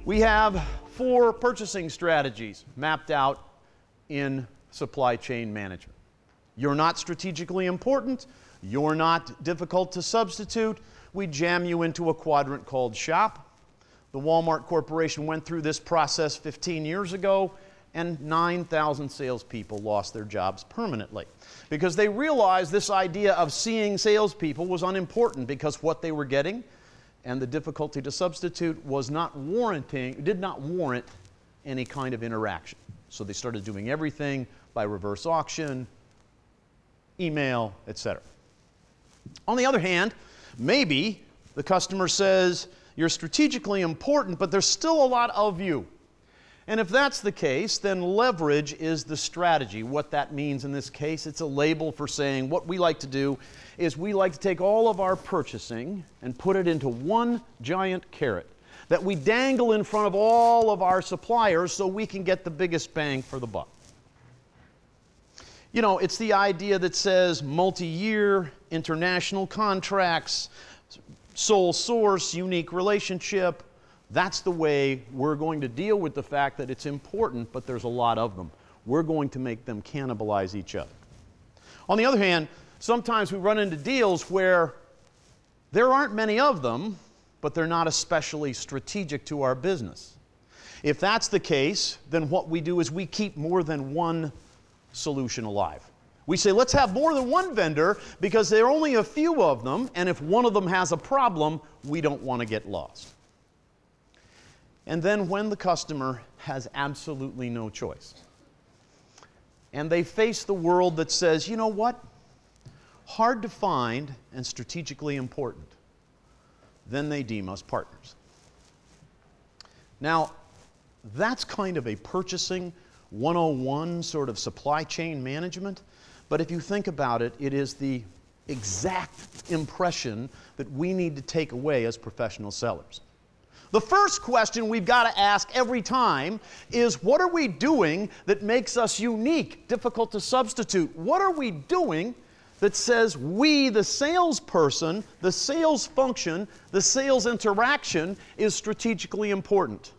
We have 4 purchasing strategies mapped out in supply chain management. You're not strategically important. You're not difficult to substitute. We jam you into a quadrant called shop. The Walmart Corporation went through this process 15 years ago, and 9,000 salespeople lost their jobs permanently because they realized this idea of seeing salespeople was unimportant because what they were getting and the difficulty to substitute was did not warrant any kind of interaction. So they started doing everything by reverse auction, email, etc. On the other hand, maybe the customer says, you're strategically important, but there's still a lot of you. And if that's the case, then leverage is the strategy. What that means in this case, it's a label for saying what we like to do is we like to take all of our purchasing and put it into one giant carrot that we dangle in front of all of our suppliers so we can get the biggest bang for the buck. You know, it's the idea that says multi-year, international contracts, sole source, unique relationship. That's the way we're going to deal with the fact that it's important, but there's a lot of them. We're going to make them cannibalize each other. On the other hand, sometimes we run into deals where there aren't many of them, but they're not especially strategic to our business. If that's the case, then what we do is we keep more than one solution alive. We say, let's have more than one vendor because there are only a few of them, and if one of them has a problem, we don't want to get lost. And then when the customer has absolutely no choice, and they face the world that says, you know what? Hard to find and strategically important, then they deem us partners. Now, that's kind of a purchasing 101 sort of supply chain management, but if you think about it, it is the exact impression that we need to take away as professional sellers. The first question we've got to ask every time is, what are we doing that makes us unique, difficult to substitute? What are we doing that says we, the salesperson, the sales function, the sales interaction is strategically important?